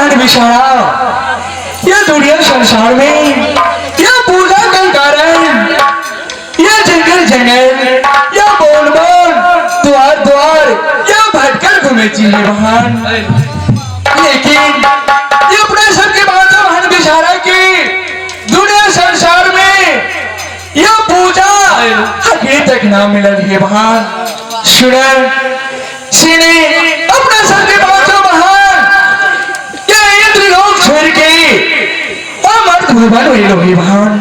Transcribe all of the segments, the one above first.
महान विशाला यह दुनिया संसार में यह पूजा का कारण यह जंगल जंगल यह बोल बोल द्वार द्वार यह भटकर घूमे चाहिए महान, लेकिन ये अपने सबके बात महान विशाला की दुनिया संसार में यह पूजा अभी तक ना मिल रही है महान। सुनर सीने अपने सबके बात महान ये इंद्र लोग छोड़ के अमर भुवन में लोग महान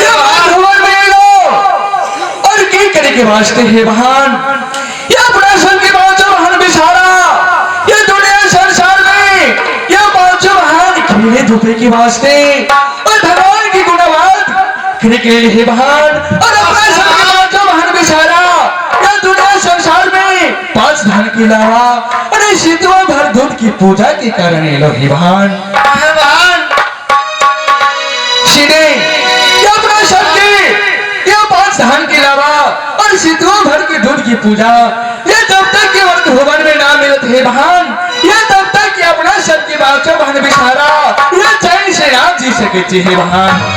ये भुवन में लोग और क्या करे के वास्ते है महान ये अपने सबके बात महान विशाला ये दुनिया संसार में यह बात महान खेले धूपे के वास्ते और भगवान की गुणवाद करने के लिए है महान और अपने सबके बात महान विशाला यह दुनिया संसार में 5 धन के अलावा और शीतवा भर दूध की पूजा के कारण ये लोग महान सीधे यह अपने सबके यह 5 धन के अलावा और शीतवा भर के दूध की पूजा ये तब तक के वर्ग भवन में ना मिलते है महान ये तब तक कि अपना सबके बात महान विशाला यह चैन से आप जी सके चाहिए महान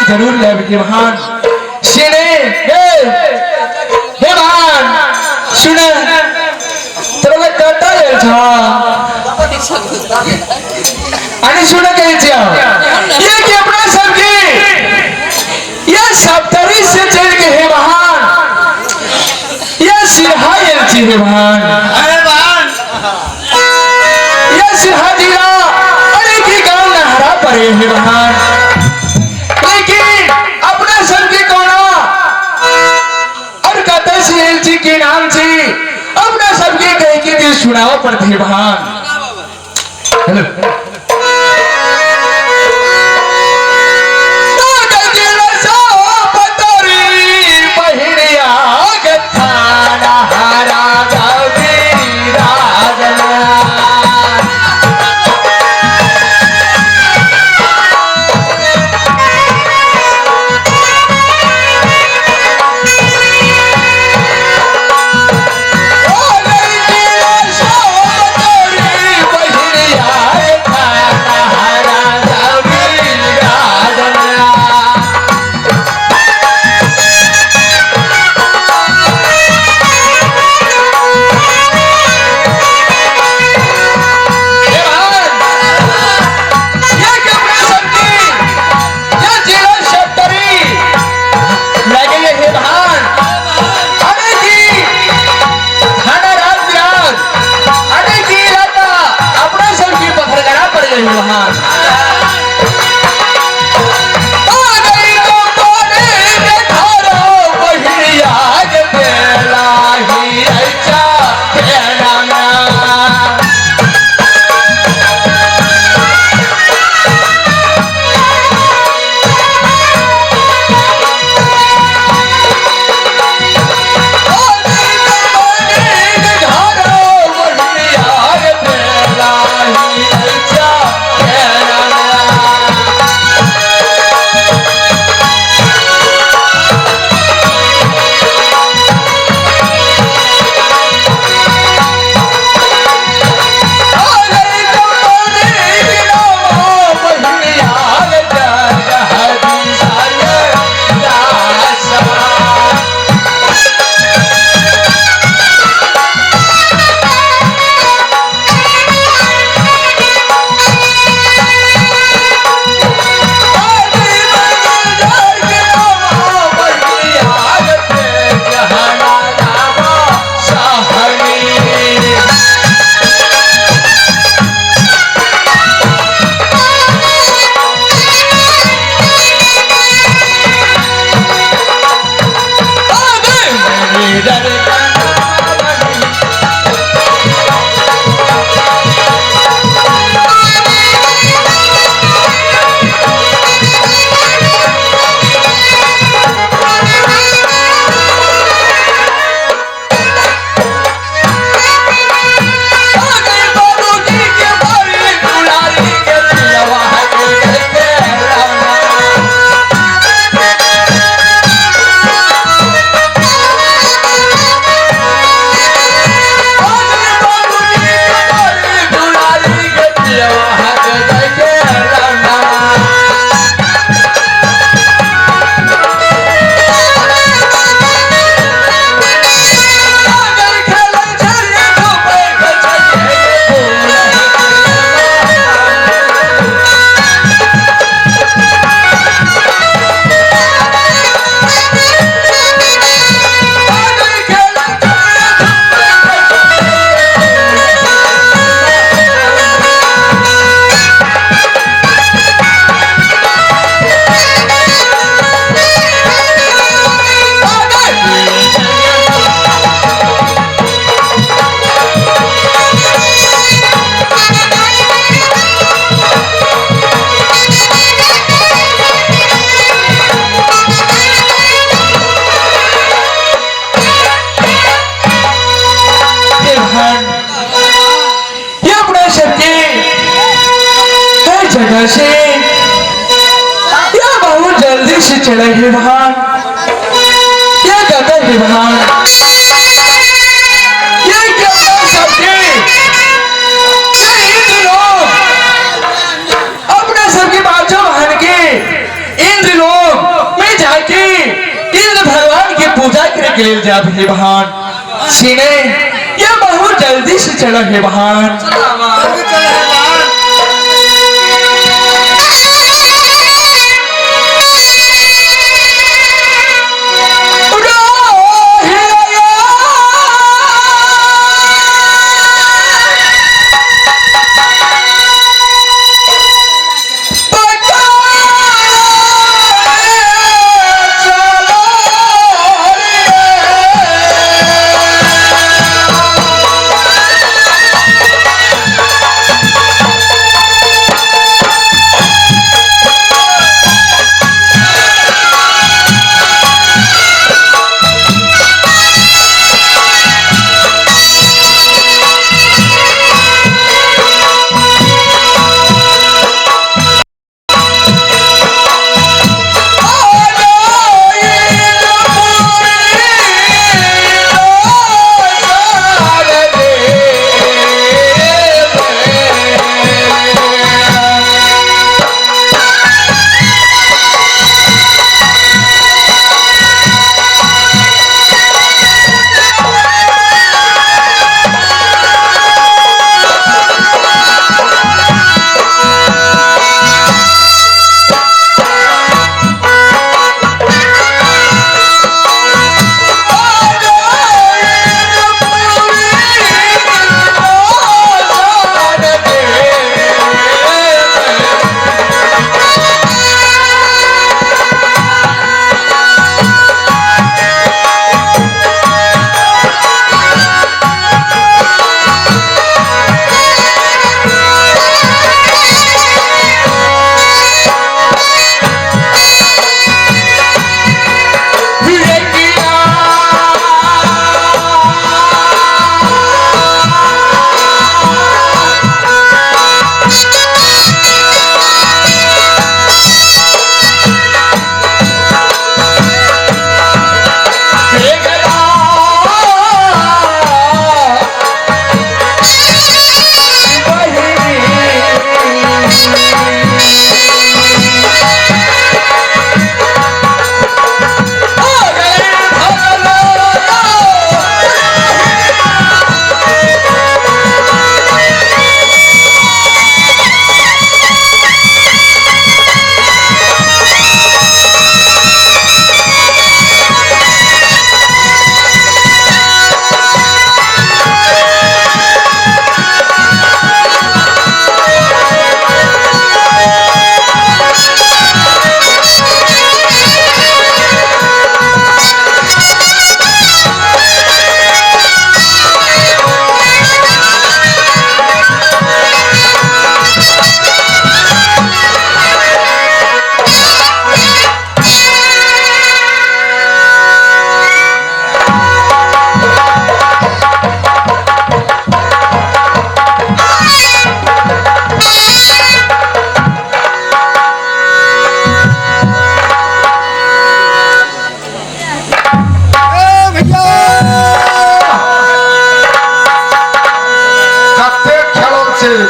जरूर ले महान सीने हे महान सुने तेरे कटा ये था आणि सुने के ये कि अपना सबके ये सप्तरी से चल के है महान ये सिरहा ये चीज है महान अरे महान ये सिरहा जीरा अरे की गांव ना हरा पड़े है महान जी के नाम से अपना सबके कहे के दिल सुनाओ पर थे महान जल्दी से चले हे भान, क्या कहते हैं भान, ये कहते सबके इंद्र लोग अपने सबके बाजू बहन के इंद्र लोग में जाके इंद्र भगवान की पूजा करने के लिए जा हे भान सीने ये बहुत जल्दी से चला हे भान।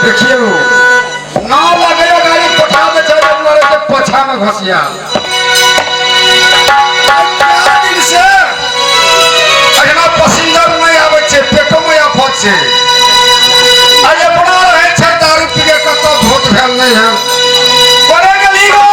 देखियो ना लगे गाड़ी पठा में चले वाले के पछा में घसिया दिन से अजना पसिंजर नहीं आवे छे पेटो में आफत छे आज अपना रहे छे दारू पी के कतो भोट भेल नहीं है करे गली गो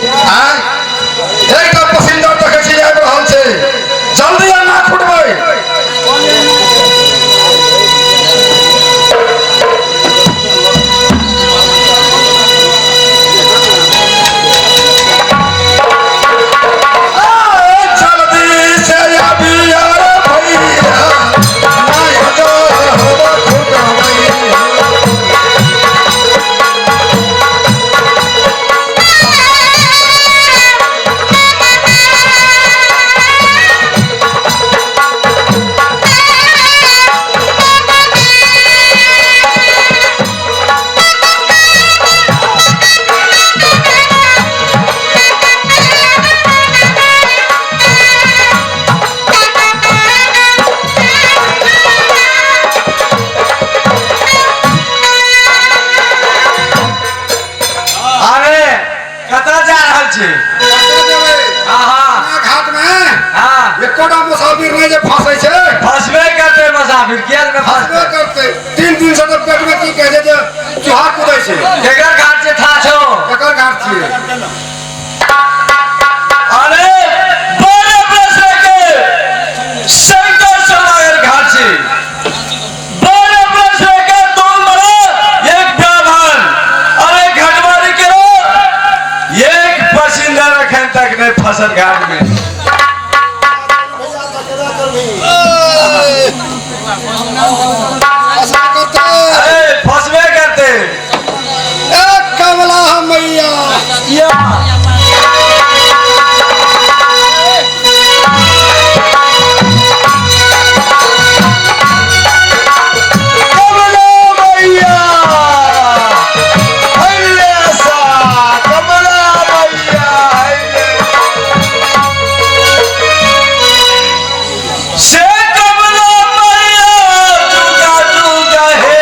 हाँ? एक तो पसिंजर देखे छी आबि रहल छै जल्दी ना फुटबै जल्दी से आबी यार भैया ना जो हो फुटबै अरे कतऽ जा रहल छी हाँ घाट में हाँ एकोटा मुसाफिर नहीं जे फंसे छै फंसबे करते मुसाफिर किया ने फंसबे फंसबे करते 3 दिन से तो पेट में की कहे जे चूहा कूदै छै केकर घाट से था छो एकर घाट छियै अरे बड़े बसे के शंकर समागर घाट से बड़े बसे के तुम बड़े एक ब्राह्मण अरे घटवारी के एक पसिंदा रखन तक नहीं फसल घाट में ऐसा करते अरे फंसबे करते एक कमला मैया या कमला मैया हल्ले सा कमला मैया हल्ले से कमला मैया जुगा जुगा है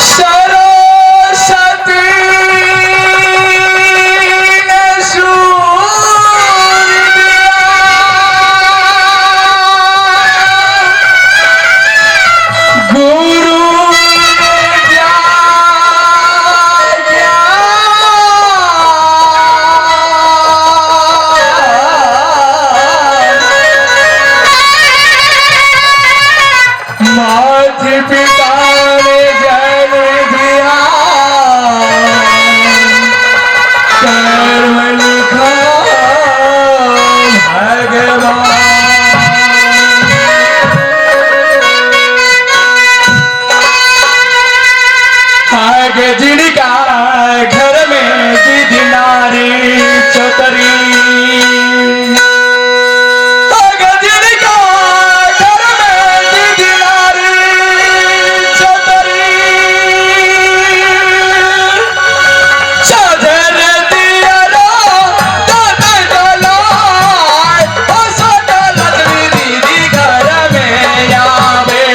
Shut up! आगे जिनका घर में दीदी नारी चौधरी आगे जिनका घर में दीदी नारी चौधरी चादर दिया रो दादा डलाए ओ सदा लक्ष्मी दीदी घर में आवे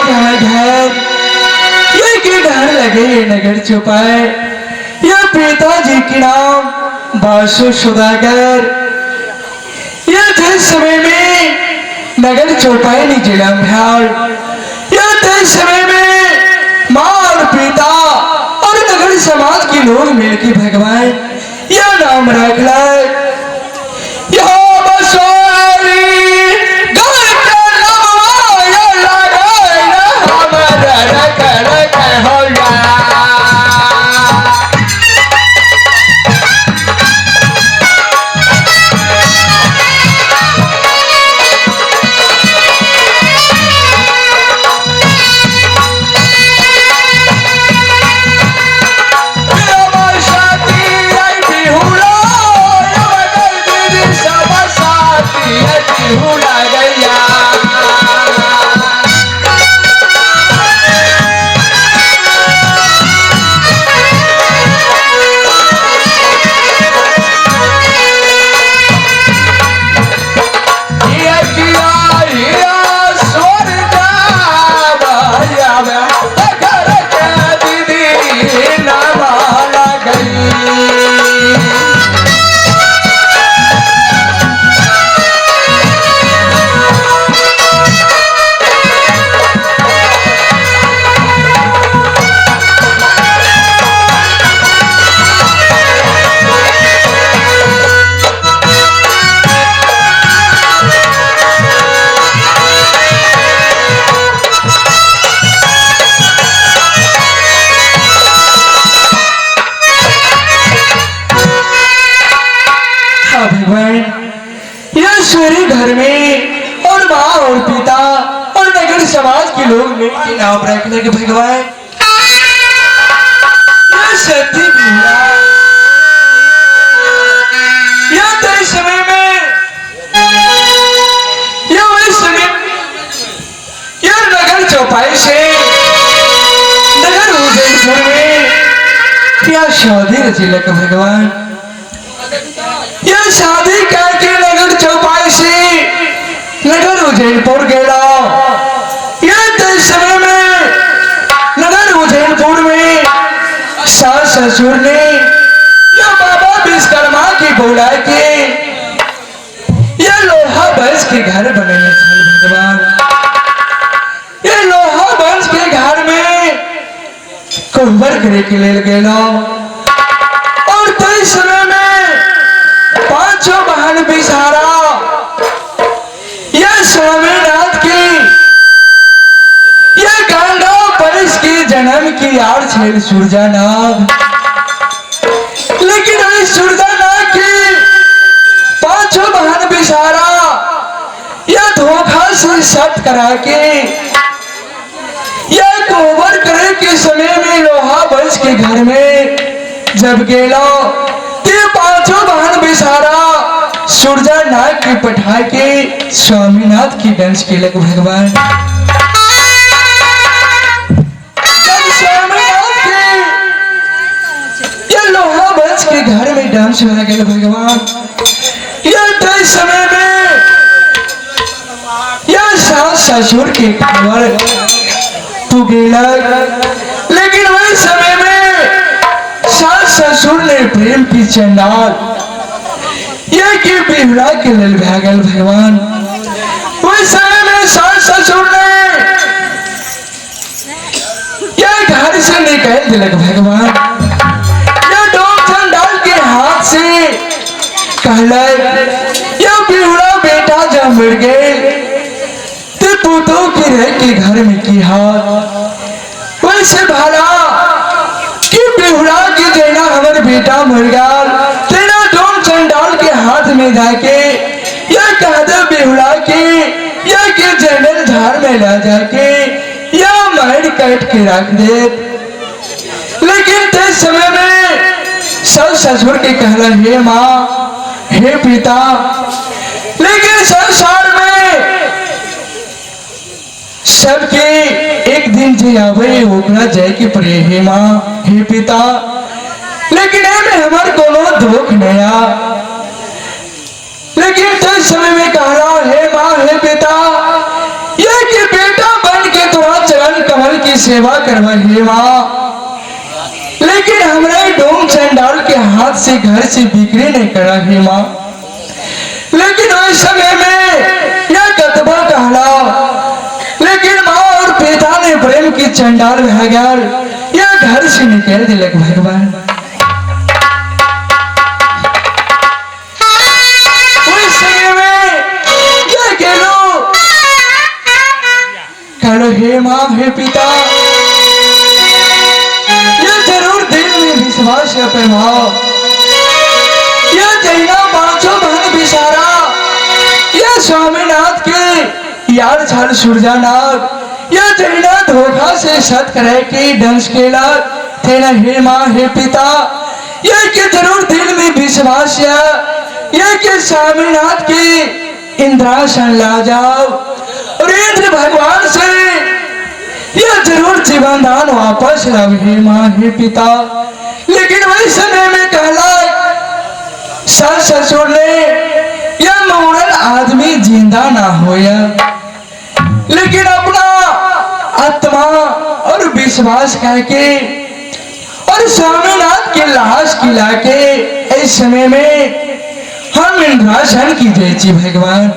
कि हमें घर ये के घर लगे नगर छुपाए ये पिताजी के नाम बासु सुदागर ये जिस समय में नगर चौपाई नहीं जिला भ्याल ये जिस समय में माँ और पिता और नगर समाज के लोग मिलकर भगवान यह नाम रख लाए यह बसोरी घर के नाम ये लगाए ना हमारा रख हो जा घर में और माँ और पिता और नगर समाज के लोग मिलकर नाम रखने के भगवान यह सत्य भूला यह तय समय में यह वही समय यह नगर चौपाई से नगर उदयपुर में क्या शादी रचिला का भगवान यह शादी करके नगर चौपाई से नगर उज्जैनपुर गया यह समय में नगर उज्जैनपुर में सास ससुर ने यह बाबा विश्वकर्मा की बोला के यह लोहा वंश के घर बने भगवान यह लोहा वंश के घर में कुंवर करे के लिए गया और तय समय में पांचों बहन बिसारा यह स्वामीनाथ की यह गांडा परिस की जन्म की आड़ छेल सूरजानाग लेकिन इस सूरजानाग की पांचों बहन बिसारा यह धोखा से सत करा के यह कोबर करे के समय में लोहा वंश के घर में जब गेला पांचों बहन बिसारा सूरजा नाग की पठा के स्वामीनाथ की वंश के लग भगवान जब स्वामीनाथ के ये लोहा वंश के घर में डांस हो गया भगवान यह तय समय में यह सास ससुर के खबर तू गेला लेकिन वही समय में सास ससुर ने प्रेम की चंडाल यह की बिहड़ा के लेल भागल भगवान उस समय में सास ससुर ने यह घर से निकाल दिलक भगवान यह डोम चंडाल के हाथ से कहला यह बिहड़ा बेटा जब मर गए तो पुतों के रह के घर में की हाथ वैसे भला बिहुड़ा के देना हमारे बेटा मर गया तेना डोम चंडाल के हाथ में जाके यह कह दे बिहुड़ा के यह के जंगल झाड़ में ला जाके यह मार काट के रख दे लेकिन ते समय में सब ससुर के कहला हे माँ हे पिता लेकिन संसार में सबके एक दिन जे आवे ओकरा जय के प्रिय हे माँ हे पिता लेकिन में हमार कोनो दुख नया लेकिन तय समय में कहला हे माँ हे पिता यह कि बेटा बन के तोरा की सेवा करवा हे माँ, लेकिन हमारे डोम चंडाल के हाथ से घर से बिक्री नहीं करा हे माँ। लेकिन उस समय में यह कतबा कहला, लेकिन माँ और पिता ने प्रेम की चंडाल बह गया, यह घर से निकल दिलक भगवान। उस समय में यह कहलो हे माँ हे पिता, यह जरूर दिल में विश्वास है पे माँ, यह जैना पांचों बहन बिसारा, यह स्वामीनाथ के यार छाल सूरजानाथ, यह जैना धोखा से सत करे के डंस के लाग थे ना हे माँ हे पिता, यह के जरूर दिल में विश्वास है, यह के स्वामीनाथ के इंद्रासन ला जाओ और इंद्र भगवान से यह जरूर जीवन दान वापस लाओ हे माँ हे पिता। लेकिन वही समय में कहला सास ससुर ने यह मौरन आदमी जिंदा ना होया, लेकिन अपना आत्मा और विश्वास करके और स्वामीनाथ के लाश खिला के इस समय में हम इंद्रासन की जय जी भगवान।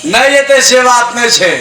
नहीं ये तो से बात नहीं छे।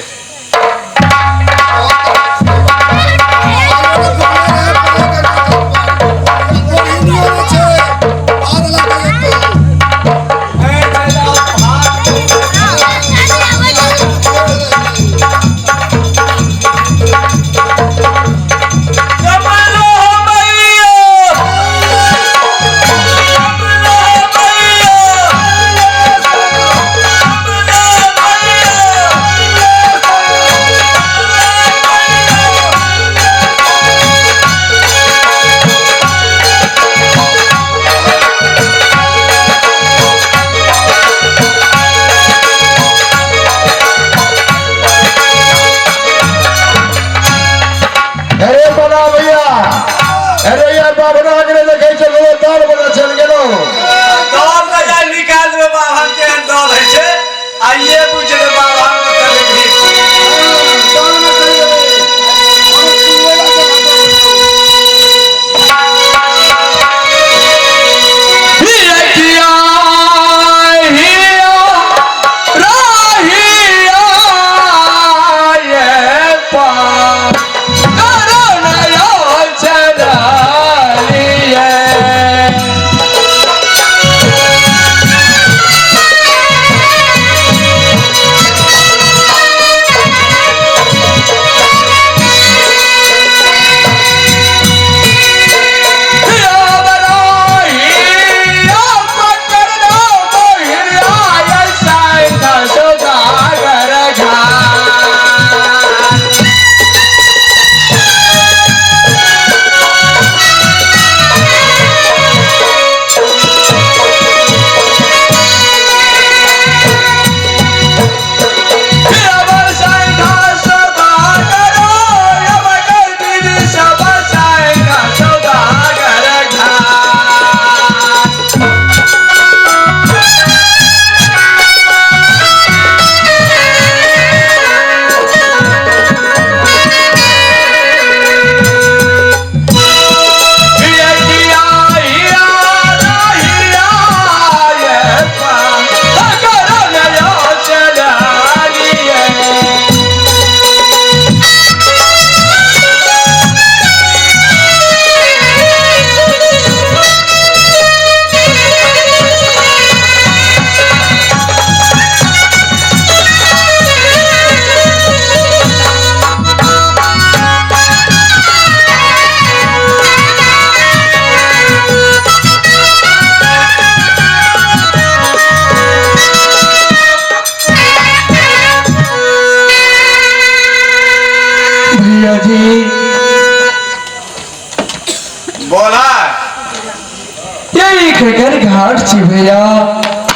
घाट छी भैया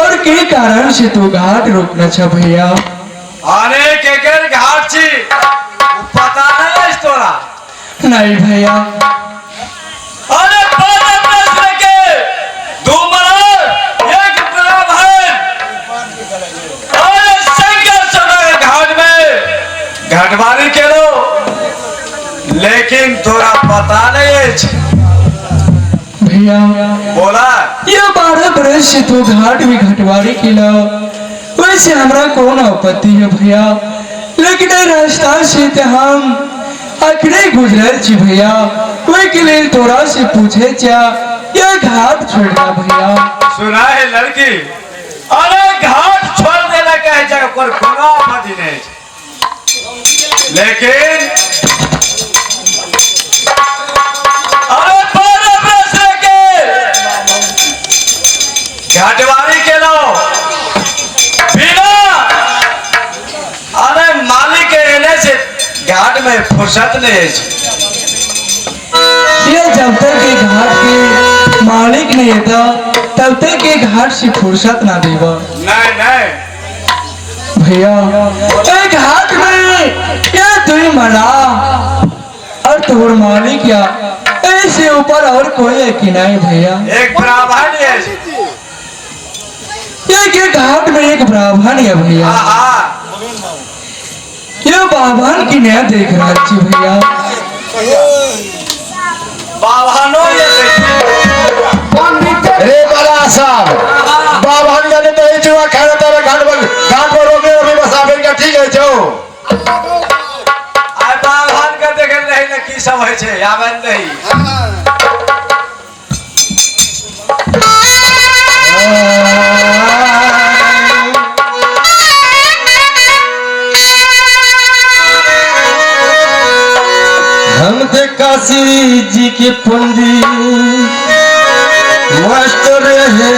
और के कारण से तू घाट रोकना छ भैया अरे केकर घाट छी पता नहीं है तोरा नहीं भैया अरे बारह प्रश्न के दो मरद एक ब्राह्मण अरे शंकर समय घाट में घाटवारी के लो लेकिन तोरा पता नहीं है भैया बोला ये 12 बरस से तू घाट में घटवारी किला वैसे हमरा कौन आपत्ति है भैया लेकिन ये रास्ता से तो हम अखरे गुजरल छी भैया वही के लिए तोरा से पूछे क्या ये घाट छोड़ना भैया सुना है लड़की अरे घाट छोड़ देना कहे जगह पर कोनो आपत्ति नहीं लेकिन अरे 12 प्रश्न के घाटवारी के लो बिना अरे मालिक के एने से घाट में फुर्सत नहीं है ये जब तक के घाट के मालिक नहीं था तब तक के घाट से फुर्सत ना देवा नहीं नहीं भैया एक घाट में क्या तुम मना और तोर मालिक या ऐसे ऊपर और कोई है कि नहीं भैया एक ब्राह्मण है ये घाट में एक ब्राह्मण है भैया हाँ ये ब्राह्मण की नया देख रहा छी भैया बाबानो ये रे बड़ा साहब बाबा हम जाने तो ये जुआ खाना तारा घाट पर रोके अभी बस आबेन का ठीक है जो आय बाबान का देखे नहीं ना की सब है छे आवन नहीं हम थे काशी जी के पंडित मास्टर है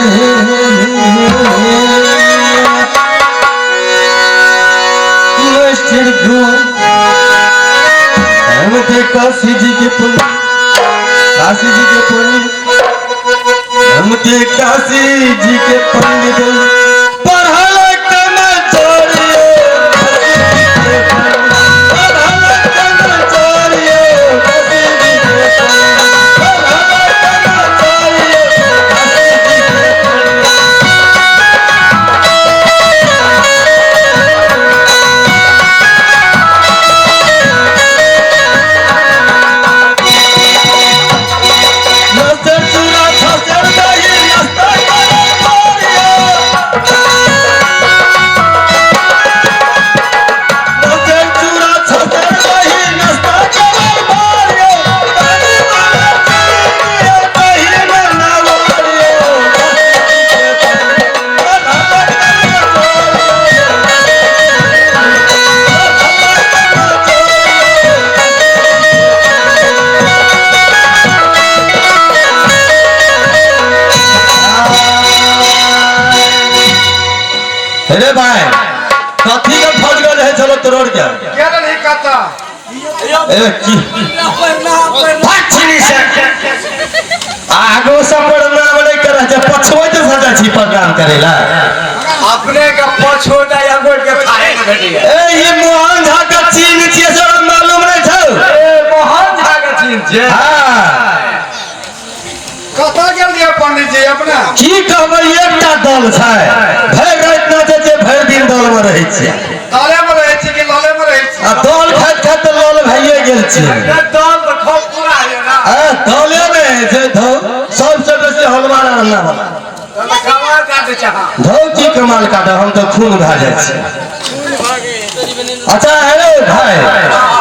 मास्टर गो हम थे काशी जी के पंडित काशी जी के पंडित हम थे काशी जी के पंडित पढ़ल कम चोरिए अरे भाई कथी का फट गल है चलो तोड़ क्या क्या नहीं कहता ए की पक्षी से आगो सब पढ़ना बड़े कर जब पछुए तो सजा छी प्रोग्राम करेला अपने का पछोटा या गोड़ के खाए न भेटी है ए ये मोहन झा का चीन छिए सब मालूम नहीं छौ ए मोहन झा का चीन जे हां कथा गेल दिया पंडित जी अपना की कहबै एकटा दल छै भरि रात नाचे जे भरि दिन दल में रहै छै ताले में रहे छी कि लाले में रहे छी आ दल खात खात लल भइए गेल छै ये दल तो खूब पूरा है ना आ दले में जे धौ सबसे बेसी हलवार रहना वाला तो कमाल काटे चाहा धौ की कमाल काटा हम तो खून भा जाय छै अच्छा हेलो भाई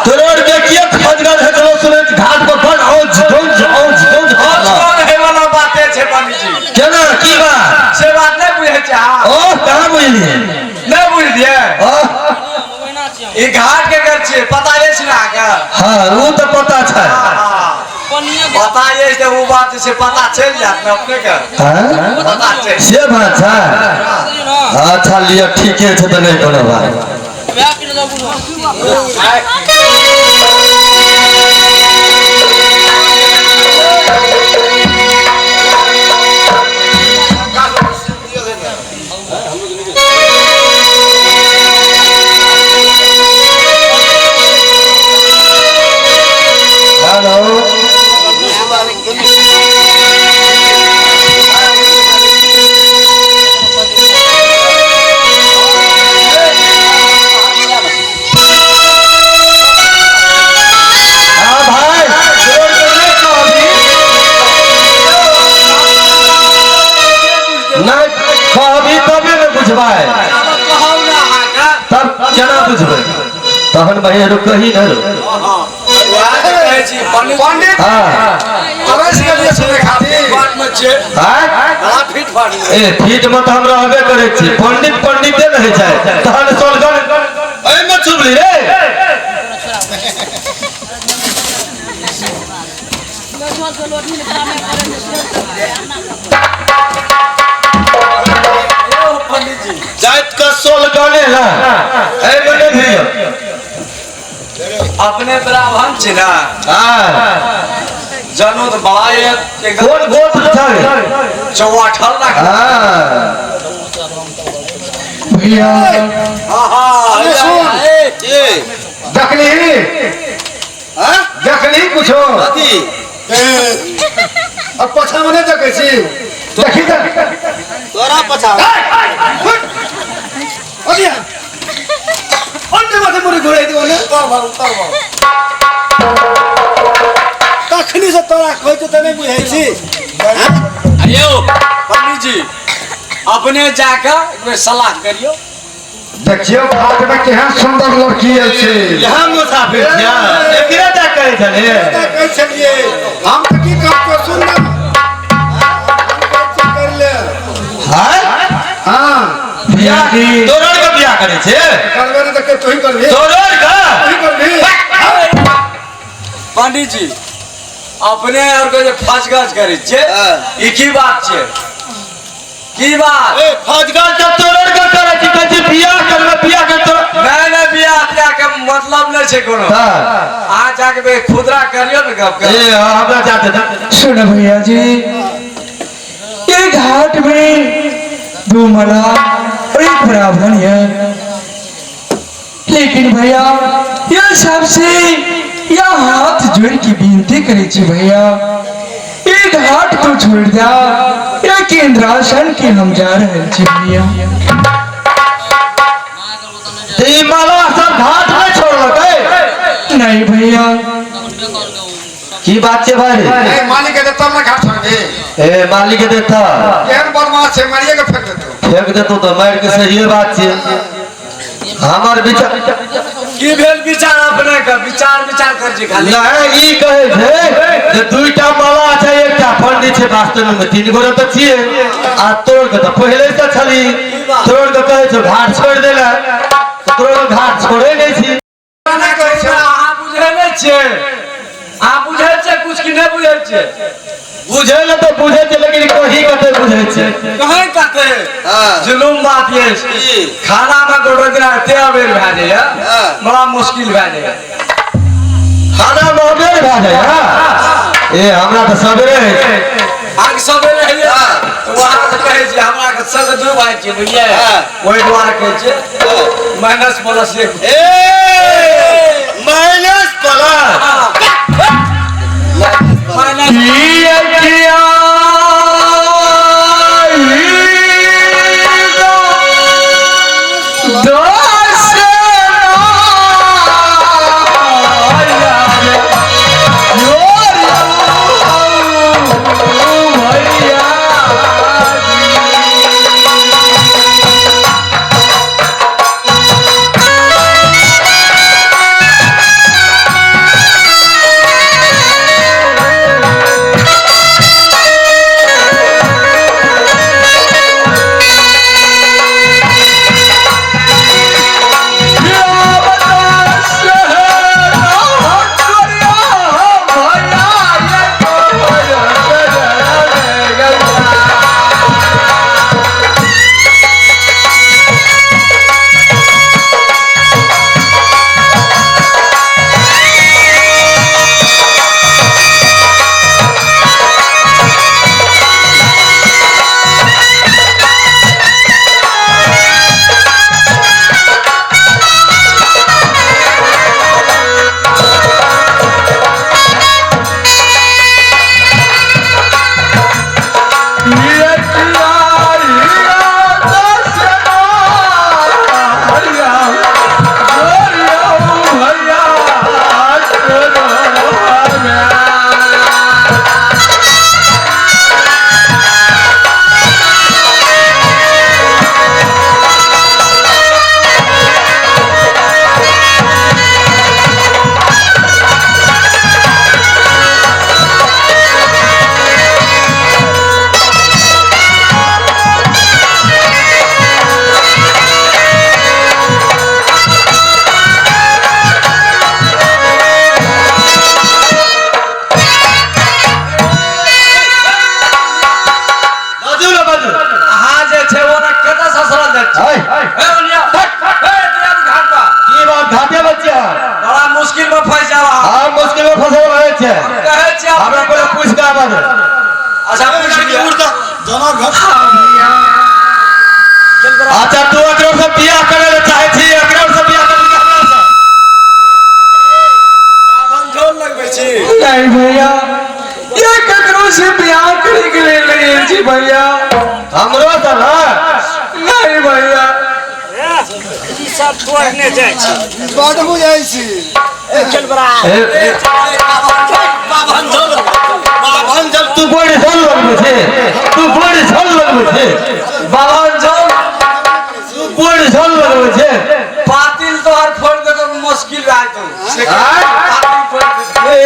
तोड़ के किए खजगर है चलो सुने घाट पर बड़ औज गौज आज कौन है वाला बातें छे पंडित जी केना की बात से बात नहीं बुझे चाहा ओ कहां बुझलिए नहीं बुझ दिए ओ ई घाट के कर छे पता है ना का हां वो तो पता छै पता है तो वो बात से पता चल जात ना अपने का हां पता चल से बात छै अच्छा लिया ठीक है तो नहीं कोनो बात मोबाइल तब केना बुझबै तहन भैया रुकही न रो पंडित हाँ अवश्य के लिए सुने खातिर हाँ ए फीट में तो हम रहबे करे छी पंडित पंडिते रहे छै तहन सोलगन एहि में चुबली रे जाइत का सोलगने ना एहि में नहीं भियो अपने ब्राह्मण छी ना हाँ जनो तो बड़ा कौन गोत्र था रे चौवाठल रख हाँ भैया देखली देखली कुछो अब पछा में नहीं देखे छी देखी तोरा पछा अदिया अन्य माथे मुरी घोड़े दियो ने तखनी से तोरा खोज तो नहीं बुझाई छी अयो पंडित जी अपने जाकर एक बेर सलाह करियो देखियो घाट में केहन सुंदर लड़की आयल छै यहाँ मुसाफिर छिया एकरे ता कहै छले कह छलिए हम तो की काम को सुनना कर ले हां हां बियाह की तोरण का बियाह करे छे करबे न त तोही करबी तोरण का तोही करबी पंडित जी अपने और को जे फसगस करे छे ई की बात छे की बात ए फजगा त तोरण का करे छी कहै छी बियाह करबे बियाह कर तो मैंने बियाह किया के मतलब नहीं छे कोनो हां आज जाके बे खुदरा करियो न गप कर ए हमरा जाते था सुनो भैया जी ये घाट में दो मला और एक ब्राह्मण है लेकिन भैया यह सबसे यह हाथ जोड़ के विनती करे छी भैया ये घाट को छोड़ दिया या केंद्रासन के हम जा रहे छी भैया ते माला सब घाट में छोड़लकै नहीं भैया की बात छे भाई ए मालिक के तब ना घाट छोड़बी ए मालिक के देता केहन बदमाश छै मारिए के फेंक देतो फेंक देतो तो मार के सही बात छे हमर विचार की भेल विचार अपने का विचार कर जी खाली नहीं ई कहे छे जे दुईटा माला छै एकटा पंडित छे वास्तव में तीन गोरे तो छिए आ तोड़ के तो पहले से छली तोड़ के कहे छे घाट छोड़ देला तोड़ घाट छोड़े नहीं छी ना कहै छै अहाँ बुझै नहीं छे अहाँ बुझै छे कुछ की नहीं बुझै छे बुझे न तो बुझे छे लेकिन कहीं कते बुझे छे कहे कहते जुलुम बात ये खाना में गोड़ोगरा ते अबेर भै जाय बड़ा मुश्किल भै जाय खाना मौके भा जाए ए हमरा तो सबरे है आग सबेरे है वहां से कहे छी हमरा के संग दू भाई छी बुझिए ओइ द्वारा कहे छी माइनस प्लस एक ए माइनस प्लस माइनस किया किया अच्छा तू एकरो से बियाह करे ले चाहे छी एकरो से बियाह करे हमरा से जोर लगबै छी नहीं भैया ये ककरो से ब्याह करे के लिए नहीं जी भैया हमरो से ना नहीं भैया ई सब छोड़ने जाइ छी बड बुझाइ छी चल बड़ा बाबन जब तू बड़ी झल लगबे छे तू बड़ी झल लगबे छे बाबा जान तू बड़ी झल लगबे छे पातिल तो हर फोड़ दे तो मुश्किल है तो पातिल फोड़ दे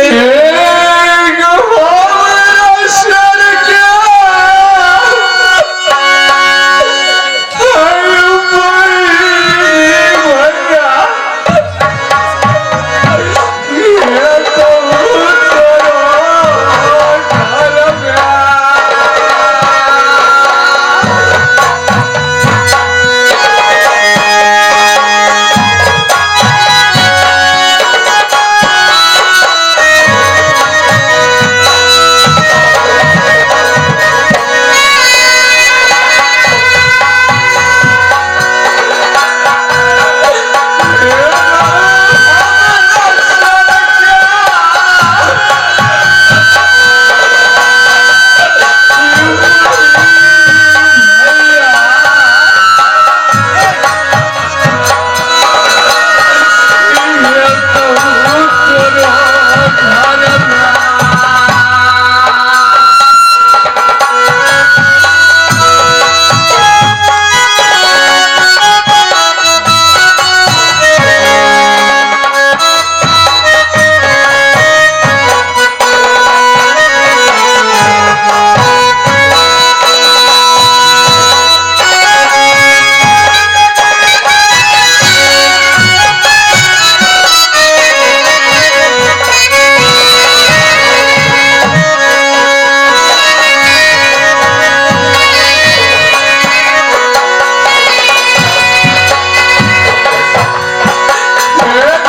एक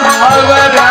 हमारा सर क्या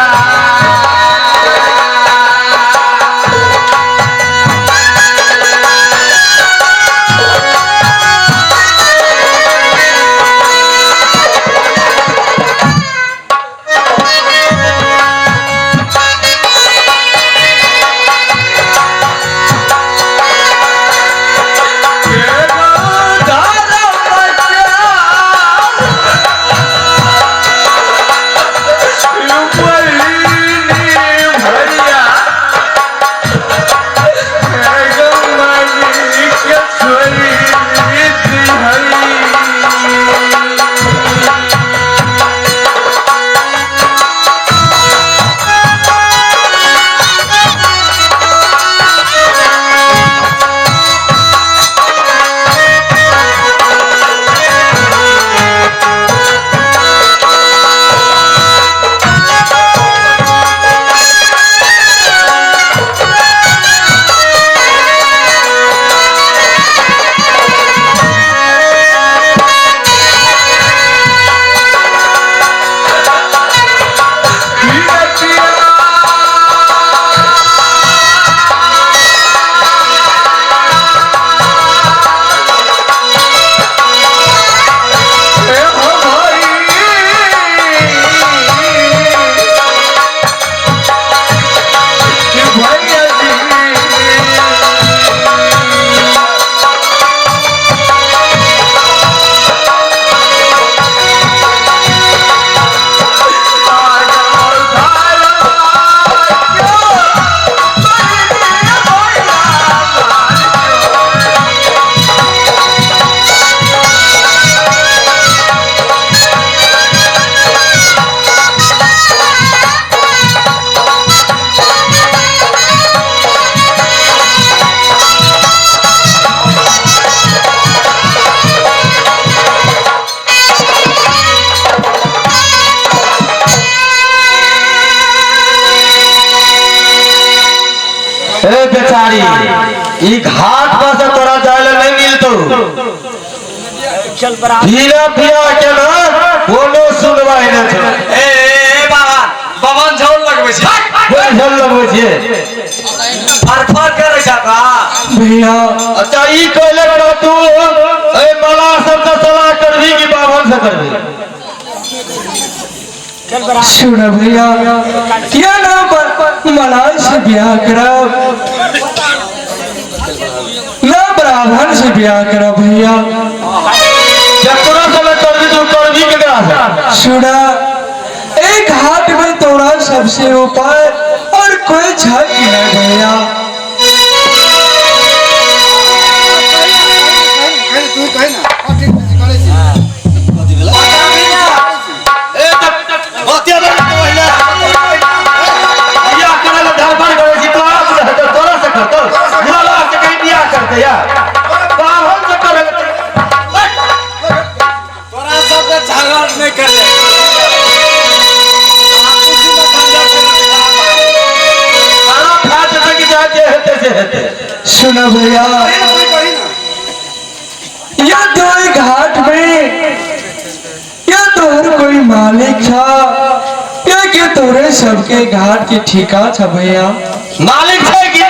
ए बेचारी ई घाट पर से तोरा जाए नहीं मिलतो चल बरा पीला पिया के ना बोलो सुनवाई ना छो ए बाबा बबन झोल लगबै छै बोल झल लगबै छियै फरफर करे छै का भैया अच्छा ई कहले बड़ा तू ए मला सब से सलाह करबी कि बाभन से करबी चल बरा सुन भैया क्या नाम पर मलाई से ब्याह करब ना ब्राह्मण से ब्याह करब भैया जब तोरा सब करबी तू करबी केकरा से सुना एक हाथ में तोरा सबसे ऊपर और कोई झक नहीं भैया तू कहे ना ठीक करे छी बियाह करे ला धरफड़ करे छी तोरा से करतो मला से कहीं बियाह करते या बाभन से करे तोरा सब के झगड़ नहीं करे सारा फाट तक जाके हेते से हेते सुना भैया या तो एक घाट में या तोहर कोई मालिक था या कि तोरे सबके घाट के ठिका था भैया मालिक छै कि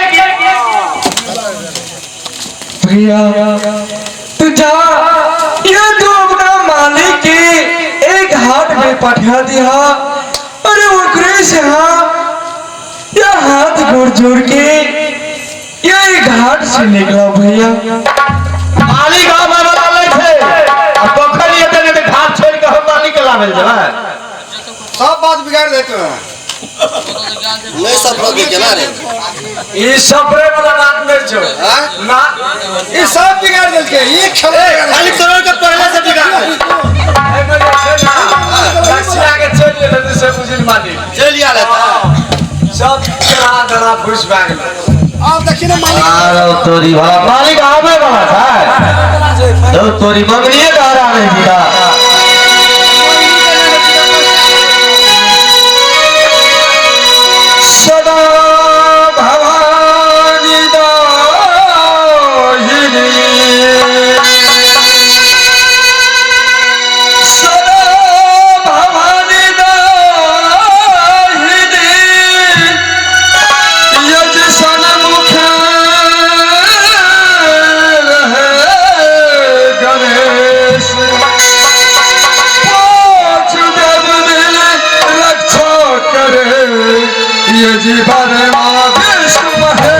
भैया तू जा या तू अपना मालिक के एक घाट में पठा दिया अरे ओकरे से या हाथ गोड़ जोड़ के या एक घाट से निकला भैया मालिक गाँव में बना ले थे अब पोखरी एते ने घाट छोड़ के हम मालिक के लावेल जबा सब बात बिगाड़ देते हैं नहीं सब लोग के ना रे ई सफरे वाला बात नहीं छो ना ये सब बिगाड़ देलके एक क्षण खाली करोड़ के पहले से बिगाड़ ए मने छै ना दक्षिणा के चल ले तो से बुझिल मालिक चलिया रहता सब चढ़ा धड़ा घुस भाग आप देखिए ना मालिक आरो तोरी भला मालिक आवे वाला था तो तोरी मंगलिए गारा नहीं दिया सदा भवानी दाहिनी सदा भवानी दाहिनी यज सन्मुख रहे गणेश वासुदेव दिल रक्षा करे ये जीवन माँ विष्णु है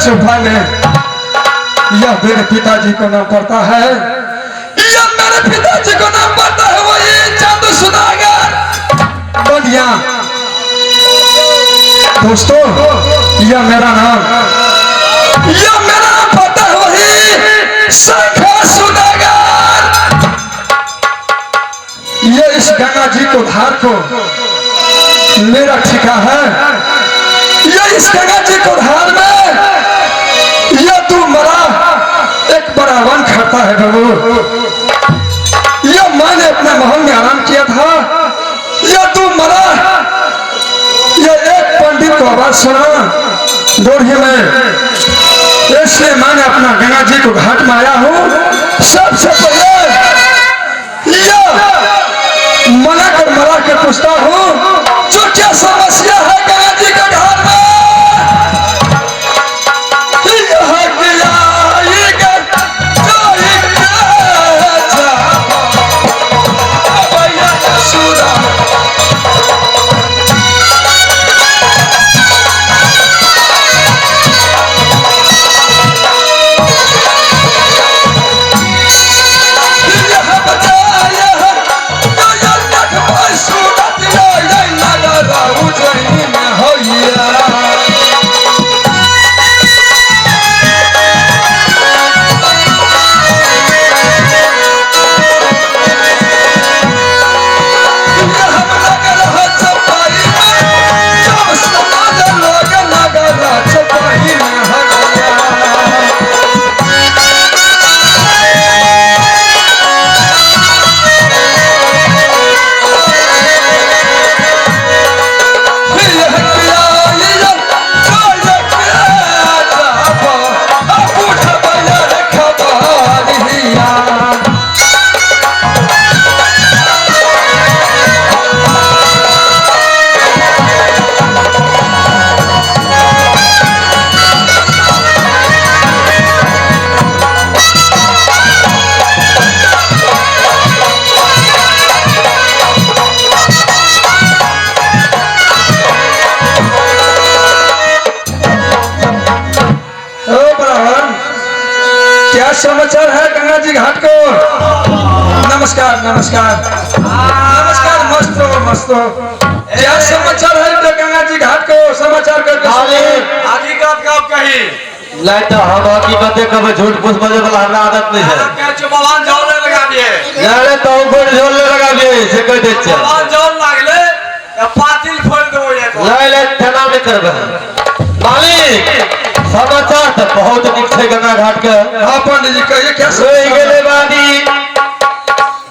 सुभान यह मेरे पिताजी को नाम पड़ता है, यह मेरे पिताजी को नाम पड़ता है, वही चंद सुदागर। भैया दोस्तों, यह मेरा नाम पता वही शंखा सुदागर। ये इस गंगा जी को धार को मेरा ठिका है। ये इस गंगा जी को धार में यह तू मरा एक बड़ा वन खाता है बाबू। यह मैंने अपने महल में आराम किया था, यह तू मरा। यह एक पंडित को आवाज सुना डोढ़ी में, इसलिए मैंने अपना गंगा जी को घाट में आया हूँ। सबसे पहले यह मना कर मरा के पूछता हूँ जो क्या समस्या है गंगा जी के घाट में। समाचार है गंगा जी घाट को? नमस्कार नमस्कार नमस्कार, मस्त हो मस्त हो। क्या समाचार है गंगा जी घाट को? समाचार करके हकीकत कब कही नहीं तो हम हकीकत कभी झूठ फूस बजे वाला हमारा आदत नहीं है। क्या चुपवान झोले लगा दिए? नहीं तो ऊपर झोले लगा दिए से कह दे छ चुपवान झोल लागले या पातिल फोड़ दो ये तो नहीं ले थाना में करबे। मालिक समाचार तो बहुत निक छे गंगा घाट के। हाँ पंडित जी कहिए क्या सोई गेले बादी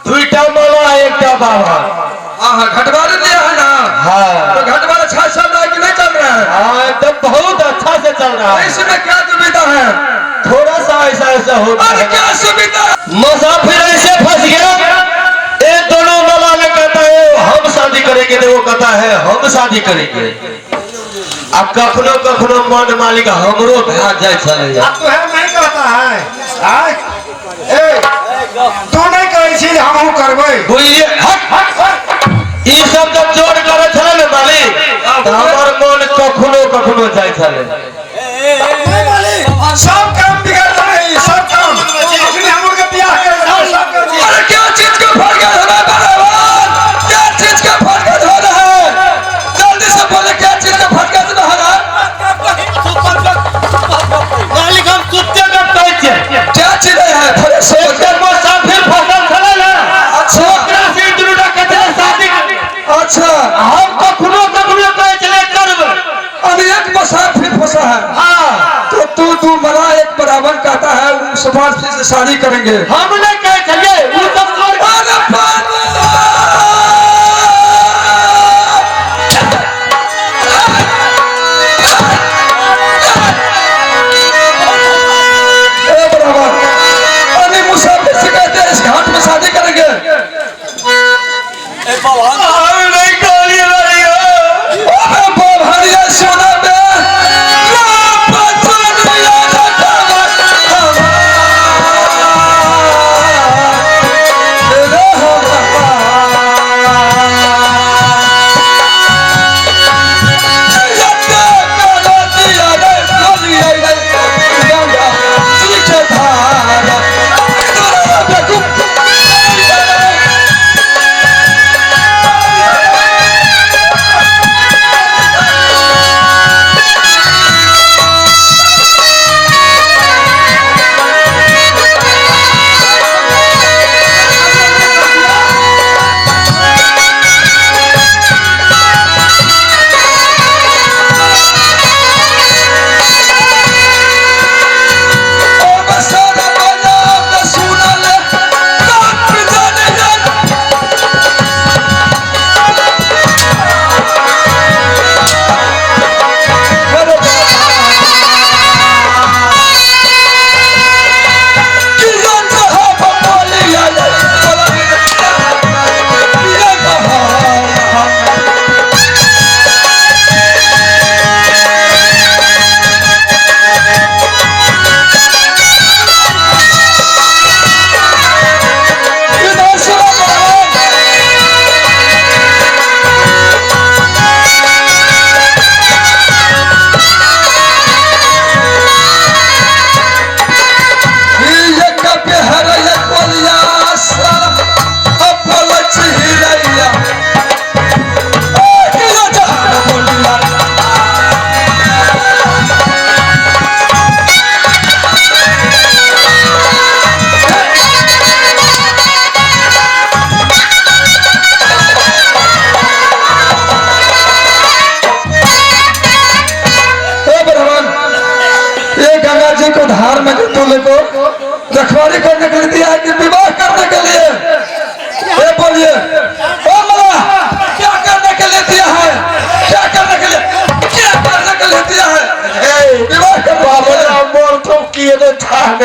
दुईटा मौला एकटा बाबा। हाँ घटवारे दिया है ना? हाँ तो घटवारा अच्छा चल रहा है कि नहीं चल रहा है? हाँ एकदम बहुत अच्छा से चल रहा है। इसमें क्या दुविधा है? थोड़ा सा ऐसा होता अरे है। क्या सुविधा? मुसाफिर ऐसे फंस गया, ये दोनों मौला में कहता है हम शादी करेंगे, तो वो कहता है हम शादी करेंगे। अब कखनो कखनो मन मालिक हमरो भाग जाए चले जा। अब तो है नहीं कहता है आय ए तू नहीं कहै छी हम करबै बुझिए हट ई सब जब जोड़ करे चले ना मालिक, तो हमर मन कखनो कखनो जाए चले। सब काम बिगड़ रहे सब काम अपने हमर के बियाह कर सब कर दिया। अरे क्या चीज का फर्क है हमें बराबर? क्या चीज का फर्क हो रहा है? जल्दी से बोले क्या चीज का फर्क हो रहा है? मालिक हम कुत्ते का कहते क्या चीज है? फर्क से एकदम मुसाफिर फसल चले ना। अच्छा ओकरा से दुनुटा कहते शादी। अच्छा हम कखनो कखनो कहे चले करब। अब एक मुसाफिर फंसा है हाँ तो तू मरा एक बराबर कहता है सुभाष से शादी करेंगे। हम नहीं कहे चलिए वो सब छोड़ के। अरे बराबर अरे मुसाफिर से कहते हैं इस घाट में शादी करेंगे। हम नहीं कहलिए भैया। अरे बोभरिया सोना बे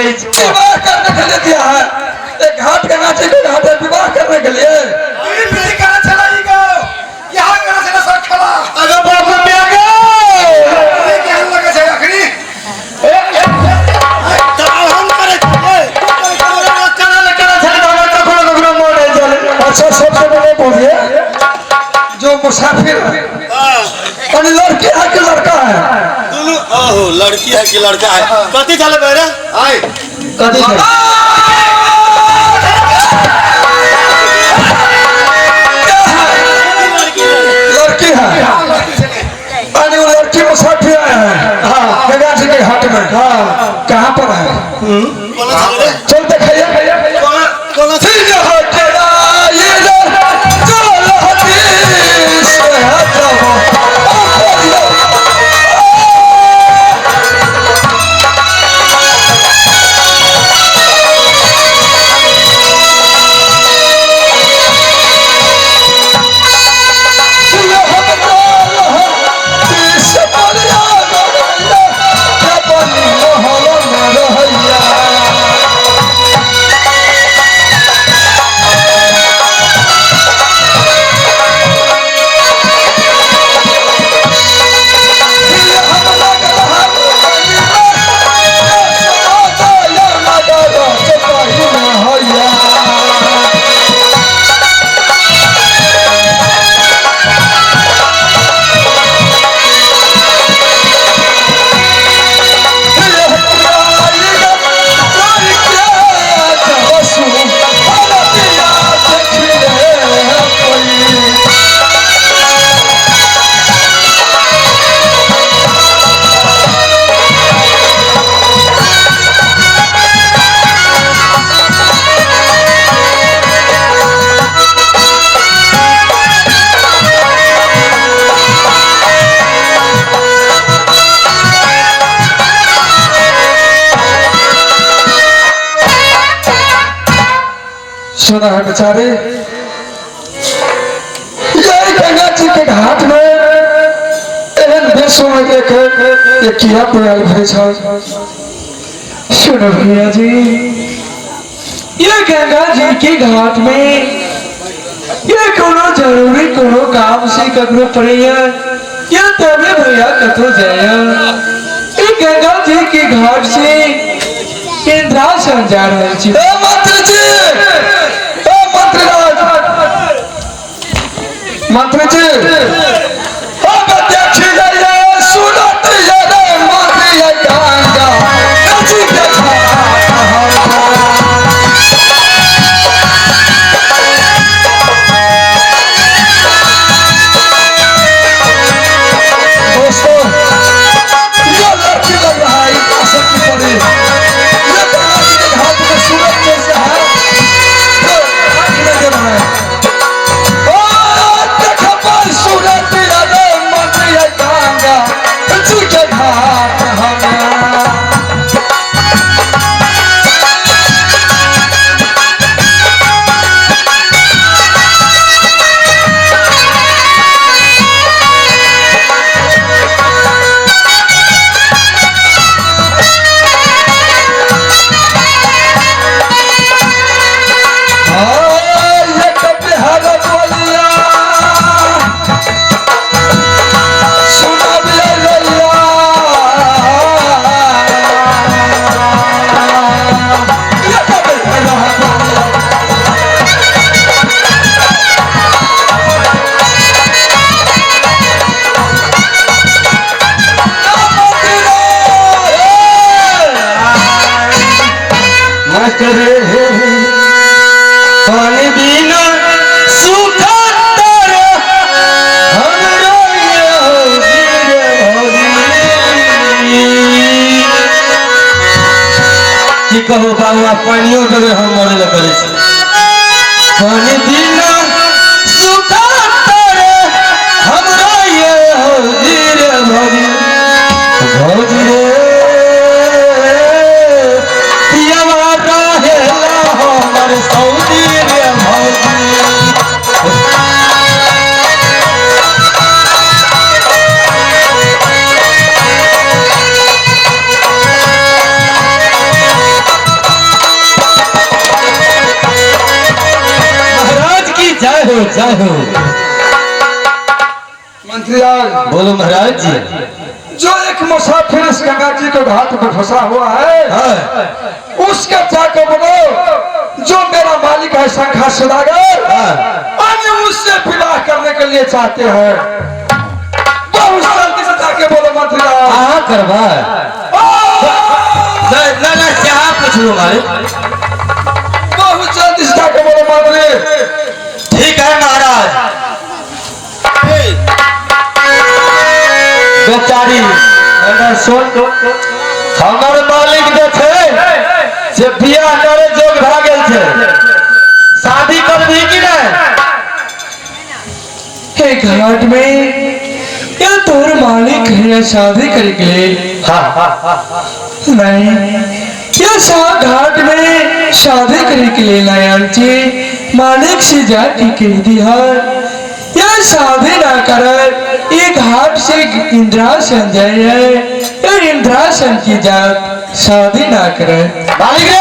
विवाह करने के लिए दिया है। एक घाट का नाचे के घाट है, विवाह करने के लिए। अगर बाप में आ गए अच्छा, सबसे पहले बोलिए जो मुसाफिर है और लड़की है कि लड़का है? दोनों ओहो लड़की है कि लड़का है कथी चले बेरे आए कथी है? लड़की है। अरे वो लड़की मुसाफिर आया है। हाँ, गंगा जी के घाट में। हाँ, कहाँ पर है? कौन चले चल दिखाइए। कौन सुना है बेचारे, यही गंगा जी के घाट में एहन विश्व में देखे ये किया प्रयाल भरे छ। सुनो भैया जी, ये गंगा जी के घाट में ये कोनो जरूरी कोनो काम से ककरो पड़े या तबे भैया कतो जाए। ये गंगा जी के घाट से इंद्रासन जा रहे छी। मंत्री जी, मंत्री जी, अब देखी जाइए, सुनत जाइए, मंत्री ये गंगा नदी के घाट। दोस्तों, ये लड़की लग रहा है आशा की परी। ये गंगा जी के घाट में सूरज जैसे है, जो आँख में दे रहा है। पानी बिना सूखा तारा हमरो ये की कहो बाबा, पानियो देवे हम मरे ल करे छी। पानी बिना सूखा तारा हमरो ये भौजी रे सऊदी रे भौजी। हो? मंत्री यार, बोलो महाराज जी। जो एक मुसाफिर इस गंगा जी को घाट में फंसा हुआ है, हाँ, उसका चाको बनो। जो मेरा मालिक है शंखा सौदागर, आने उससे विवाह करने के लिए चाहते हैं। बहुत जल्दी से जाके बोलो मंत्री यार। कहाँ करवा? ना क्या पूछ लो मालिक। बहुत जल्दी से जाके बोलो मंत्री। ठीक है महाराज। बेचारी सुन, हमारे मालिक जो थे से बियाह करे जोग भा गेल थे, शादी कर दी कि नहीं? हे घाट में या तोर मालिक है शादी करके? हाँ नहीं, या सा घाट में शादी करके ले लाया मालिक से जाके कह दिया या शादी ना कर, ये घाट से इंद्रासन जाए, इंद्रासन की जात शादी ना करे। मालिक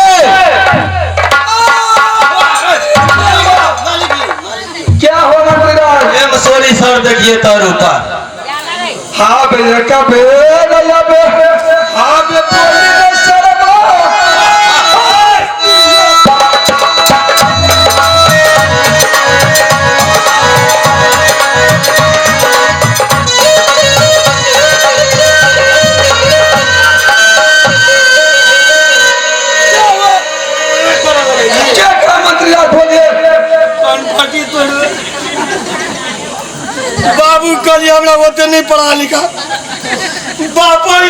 क्या हो मंत्री यार? ये मसोली सर देखिए तो रूपा। हाँ भैया का भैया बे, हाँ बे बोली ना शर्मा। क्या कहा मंत्री यार, बोलिए। बाबू कल हमरा होते नहीं पढ़ा लिखा, बापा ही